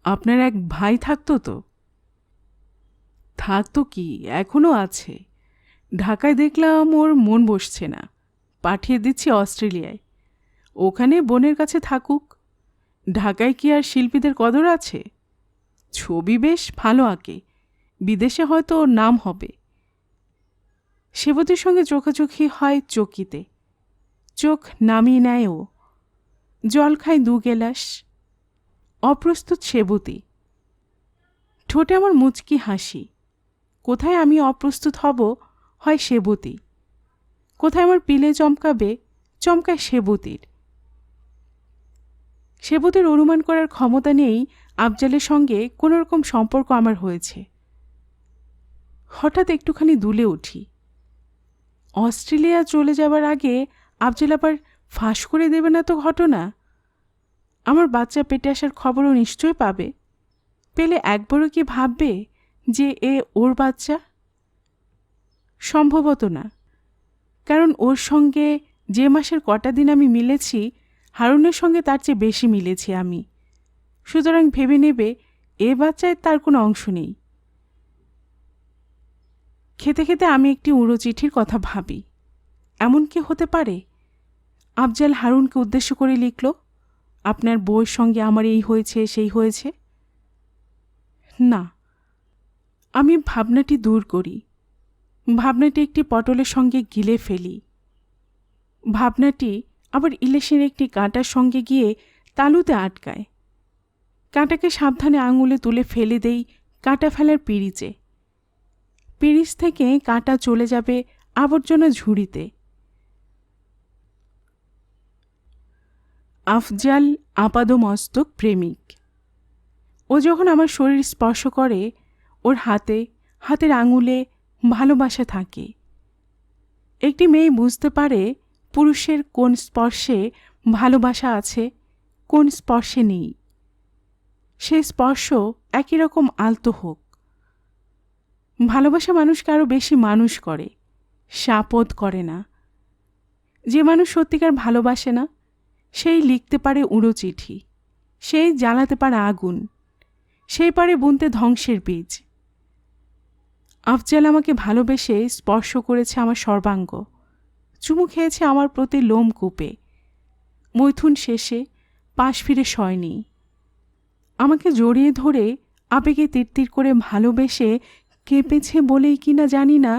আপনার এক ভাই থাকতো তো? থাকতো কি, এখনও আছে। ঢাকায় দেখলাম ওর মন বসছে না, পাঠিয়ে দিচ্ছি অস্ট্রেলিয়ায়। ওখানে বোনের কাছে থাকুক। ঢাকায় কি আর শিল্পীদের কদর আছে? ছবি বেশ ভালো আঁকে, বিদেশে হয়তো ওর নাম হবে। সেবতীর সঙ্গে চোখাচোখি হয় চকিতে। চোখ নামিয়ে নেয় ও। জল খায় 2 গেলাস। অপ্রস্তুত সেবতী। ঠোঁটে আমার মুচকি হাসি। কোথায় আমি অপ্রস্তুত হব হয় সেবতী, কোথায় আমার পিলে চমকাবে চমকায় সেবতীর। সেবতীর অনুমান করার ক্ষমতা নেই আফজালের সঙ্গে কোনোরকম সম্পর্ক আমার হয়েছে। হঠাৎ একটুখানি দুলে উঠি। অস্ট্রেলিয়া চলে যাবার আগে আফজাল আবার ফাঁস করে দেবে না তো ঘটনা? আমার বাচ্চা পেটে আসার খবরও নিশ্চয় পাবে। পেলে একবারও কি ভাববে যে এ ওর বাচ্চা? সম্ভবত না, কারণ ওর সঙ্গে যে মাসের কটা দিন আমি মিলেছি, হারুনের সঙ্গে তার চেয়ে বেশি মিলেছি আমি। সুতরাং ভেবে নেবে এ বাচ্চায় তার কোনো অংশ নেই। খেতে খেতে আমি একটি উড়ো চিঠির কথা ভাবি। এমন কি হতে পারে? আফজাল হারুনকে উদ্দেশ্য করে লিখল, আপনার বউয়ের সঙ্গে আমার এই হয়েছে সেই হয়েছে। না, আমি ভাবনাটি দূর করি। ভাবনাটি একটি পটলের সঙ্গে গিলে ফেলি। ভাবনাটি আবার ইলিশের একটি কাঁটার সঙ্গে গিয়ে তালুতে আটকায়। কাঁটাকে সাবধানে আঙুলে তুলে ফেলে দেই কাঁটা ফেলার পিরিচে। পিরিচ থেকে কাঁটা চলে যাবে আবর্জনা ঝুড়িতে। আফজাল আপাদমস্তক প্রেমিক। ও যখন আমার শরীর স্পর্শ করে, ওর হাতের আঙুলে ভালোবাসা থাকে। একটি মেয়ে বুঝতে পারে পুরুষের কোন স্পর্শে ভালোবাসা আছে, কোন স্পর্শে নেই। সে স্পর্শ একই রকম আলতো হোক। ভালোবাসা মানুষকে আরও বেশি মানুষ করে, শাপদ করে না। যে মানুষ সত্যিকার ভালোবাসে না, সেই লিখতে পারে উড়ো চিঠি, সেই জ্বালাতে পারে আগুন, সেই পারে বুনতে ধ্বংসের বীজ। আফজাল আমাকে ভালোবেসে স্পর্শ করেছে আমার সর্বাঙ্গ, চুমু খেয়েছে আমার প্রতি লোম কূপে। মৈথুন শেষে পাশ ফিরে শয়নি। আমাকে জড়িয়ে ধরে আবেগে তিরতির করে ভালোবেসে কেঁপেছে বলেই কি না জানি না,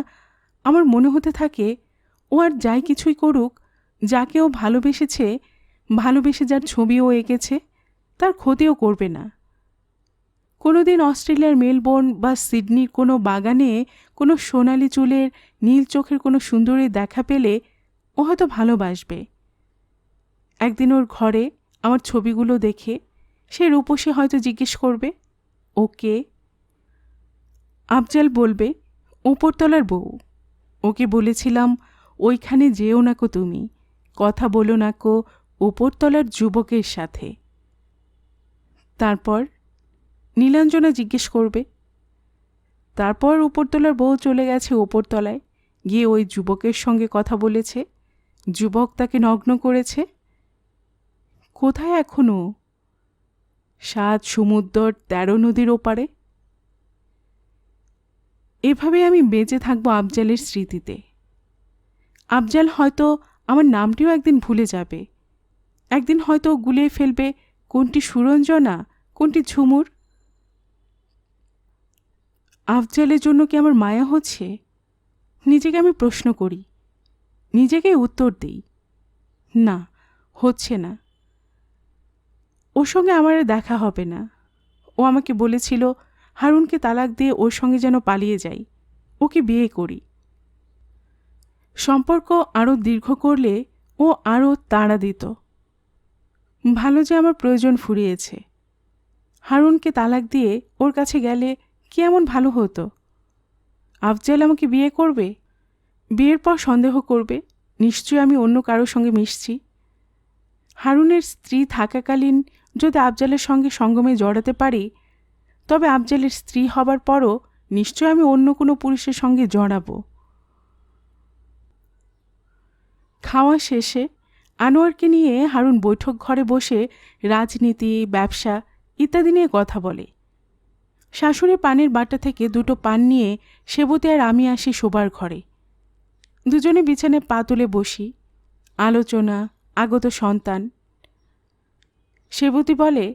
আমার মনে হতে থাকে ও আর যাই কিছুই করুক, যাকে ও ভালোবেসেছে, ভালোবেসে যার ছবিও এঁকেছে, তার ক্ষতিও করবে না। কোনোদিন অস্ট্রেলিয়ার মেলবোর্ন বা সিডনির কোনো বাগানে কোনো সোনালি চুলের নীল চোখের কোনো সুন্দরী দেখা পেলে ও হয়তো ভালোবাসবে। একদিন ওর ঘরে আমার ছবিগুলো দেখে সে রূপসী হয়তো জিজ্ঞেস করবে, ওকে? আফজাল বলবে, উপরতলার বউ। ওকে বলেছিলাম, ওইখানে যেও না কো, তুমি কথা বলো না কো উপরতলার যুবকের সাথে। তারপর নীলাঞ্জনা জিজ্ঞেস করবে, তারপর উপরতলার বউ চলে গেছে উপরতলায়, গিয়ে ওই যুবকের সঙ্গে কথা বলেছে, যুবক তাকে নগ্ন করেছে। কোথায় এখনো? 7 সমুদ্র 13 নদীর ওপারে। এভাবে আমি বেঁচে থাকবো আফজালের স্মৃতিতে। আফজাল হয়তো আমার নামটিও একদিন ভুলে যাবে। একদিন হয়তো গুলিয়ে ফেলবে কোনটি সুরঞ্জনা, কোনটি ঝুমুর। আফজালের জন্য কি আমার মায়া হচ্ছে? নিজেকে আমি প্রশ্ন করি, নিজেকেই উত্তর দিই, না, হচ্ছে না। ওর সঙ্গে আমার আর দেখা হবে না। ও আমাকে বলেছিল হারুনকে তালাক দিয়ে ওর সঙ্গে যেন পালিয়ে যাই, ওকে বিয়ে করি। সম্পর্ক আরও দীর্ঘ করলে ও আরও তাড়া দিত। ভালো যে আমার প্রয়োজন ফুরিয়েছে। হারুনকে তালাক দিয়ে ওর কাছে গেলে কি এমন ভালো হতো? আফজাল আমাকে বিয়ে করবে, বিয়ের পর সন্দেহ করবে নিশ্চয়ই আমি অন্য কারোর সঙ্গে মিশছি। হারুনের স্ত্রী থাকাকালীন যদি আফজালের সঙ্গে সঙ্গমে জড়াতে পারি, তবে আফজালের স্ত্রী হবার পরও নিশ্চয় আমি অন্য কোনো পুরুষের সঙ্গে জড়াবো। খাওয়া শেষে আনোয়ারকে নিয়ে হারুন বৈঠক ঘরে বসে রাজনীতি, ব্যবসা ইত্যাদি নিয়ে কথা বলে। শাশুড়ি পানের বাটা থেকে 2টো পান নিয়ে সেবতী আর আমি আসি শোবার ঘরে। দুজনে বিছানায় পা তুলে বসি, আলোচনা, আগত সন্তান। সেবতী বলে,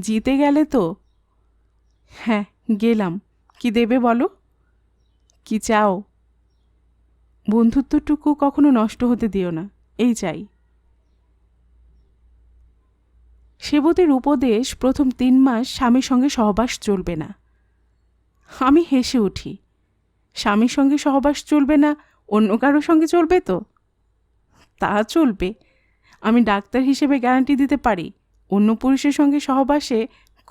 জিতে গেলে তো? হ্যাঁ, গেলাম। কি দেবে বলো? কি চাও? বন্ধুত্বটুকু কখনো নষ্ট হতে দিও না, এই চাই। সেবতীর উপদেশ, প্রথম 3 মাস স্বামীর সঙ্গে সহবাস চলবে না। আমি হেসে উঠি। স্বামীর সঙ্গে সহবাস চলবে না, অন্য কারোর সঙ্গে চলবে তো? তা চলবে। আমি ডাক্তার হিসেবে গ্যারান্টি দিতে পারি অন্য পুরুষের সঙ্গে সহবাসে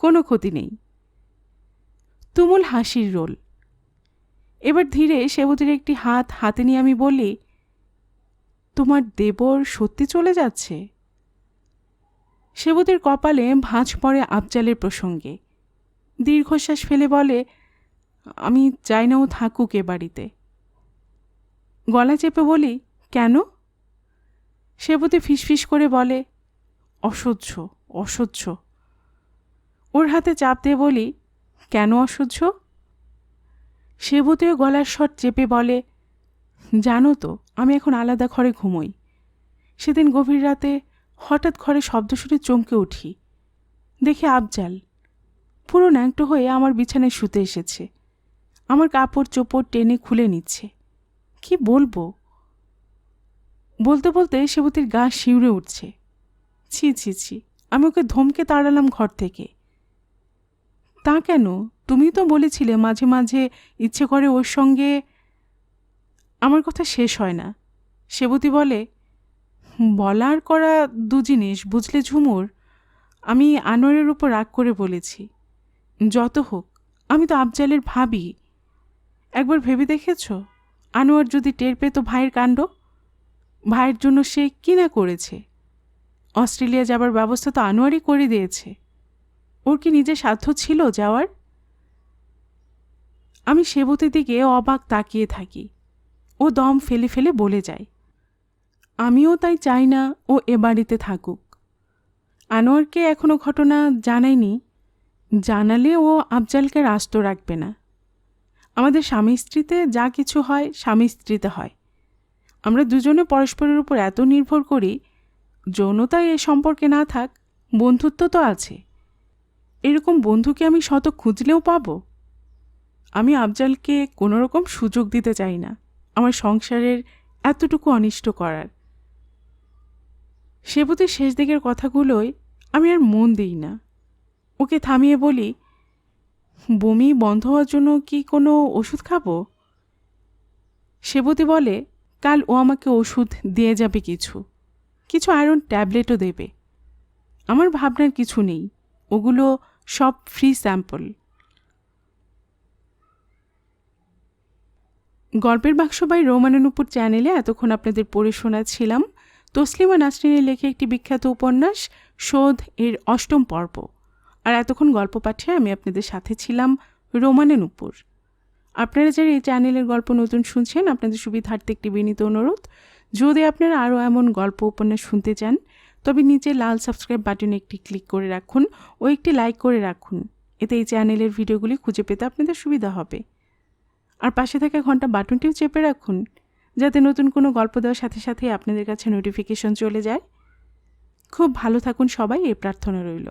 কোনো ক্ষতি নেই। তুমুল হাসির রোল। এবার ধীরে সেবতীর একটি হাত হাতে নিয়ে আমি বলি, তোমার দেবর সত্যি চলে যাচ্ছে? সেবতীর কপালে ভাঁজ পড়ে আফজালের প্রসঙ্গে। দীর্ঘশ্বাস ফেলে বলে, আমি চাই না ও থাকুক এ বাড়িতে। গলা চেপে বলি, কেন? সেবতী ফিসফিস করে বলে, অসহ্য, অসহ্য। ওর হাতে চাপ দিয়ে বলি, কেন অসহ্য? সেবতীও গলার স্বর চেপে বলে, জানো তো আমি এখন আলাদা ঘরে ঘুমোই। সেদিন গভীর রাতে হঠাৎ ঘরে শব্দ শুনে চমকে উঠি। দেখি আফজাল পুরো ন্যাংটো হয়ে আমার বিছানায় শুতে এসেছে। আমার কাপড় চোপড় টেনে খুলে নিচ্ছে। কি বলবো? বলতে বলতে সেবতীর গা শিউরে উঠছে। ছি ছি ছি, আমি ওকে ধমকে তাড়ালাম ঘর থেকে। তা কেন? তুমি তো বলেছিলে মাঝে মাঝে ইচ্ছে করে ওর সঙ্গে। আমার কথা শেষ হয় না। সেবতী বলে, বলার করা 2 জিনিস, বুঝলে ঝুমুর। আমি আনোয়ারের উপর রাগ করে বলেছি। যত হোক, আমি তো আফজালের ভাবি। একবার ভেবে দেখেছ আনোয়ার যদি টের পেত ভাইয়ের কাণ্ড? ভাইয়ের জন্য সে কি না করেছে। অস্ট্রেলিয়া যাবার ব্যবস্থা তো আনোয়ারই করে দিয়েছে। ওর কি নিজের সাধ্য ছিল যাওয়ার? আমি সেবতীর দিকে অবাক তাকিয়ে থাকি। ও দম ফেলে ফেলে বলে যায়, আমিও তাই চাই না ও এ বাড়িতে থাকুক। আনোয়ারকে এখনো ঘটনা জানায়নি। জানালে ও আফজালকে আস্ত রাখবে না। আমাদের স্বামী স্ত্রীতে যা কিছু হয় স্বামী স্ত্রীতে হয়। আমরা দুজনে পরস্পরের উপর এত নির্ভর করি, যৌনতায় এ সম্পর্কে না থাক, বন্ধুত্ব তো আছে। এরকম বন্ধুকে আমি শত খুঁজলেও পাবো? আমি আফজালকে কোনো রকম সুযোগ দিতে চাই না আমার সংসারের এতটুকু অনিষ্ট করার। সেবতীর শেষ দিকের কথাগুলোয় আমি আর মন দিই না। ওকে থামিয়ে বলি, বমি বন্ধ হওয়ার জন্য কি কোনো ওষুধ খাবো? সেবতী বলে, কাল ও আমাকে ওষুধ দিয়ে যাবে, কিছু কিছু আয়রন ট্যাবলেটও দেবে। আমার ভাবনার কিছু নেই, ওগুলো সব ফ্রি স্যাম্পল। গল্পের বাক্স বাই রোমানানুপুর চ্যানেলে এতক্ষণ আপনাদের পড়ে শোনাচ্ছিলাম তসলিমা নাসরিনের লেখা একটি বিখ্যাত উপন্যাস শোধ এর 8ম পর্ব। আর এতক্ষণ গল্প পাঠে আমি আপনাদের সাথে ছিলাম রোমানানুপুর। আপনারা যারা এই চ্যানেলের গল্প নতুন শুনছেন, আপনাদের সুবিধার্থে একটি বিনীত অনুরোধ, যদি আপনারা আরও এমন গল্প উপন্যাস শুনতে চান তবে নিচে লাল সাবস্ক্রাইব বাটনে একটি ক্লিক করে রাখুন ও একটি লাইক করে রাখুন। এতে এই চ্যানেলের ভিডিওগুলি খুঁজে পেতে আপনাদের সুবিধা হবে। আর পাশে থাকা ঘন্টা বাটনটিও চেপে রাখুন, যাতে নতুন কোনো গল্প দেওয়ার সাথে সাথে আপনাদের কাছে নোটিফিকেশন চলে যায়। খুব ভালো থাকুন সবাই, এই প্রার্থনা রইল।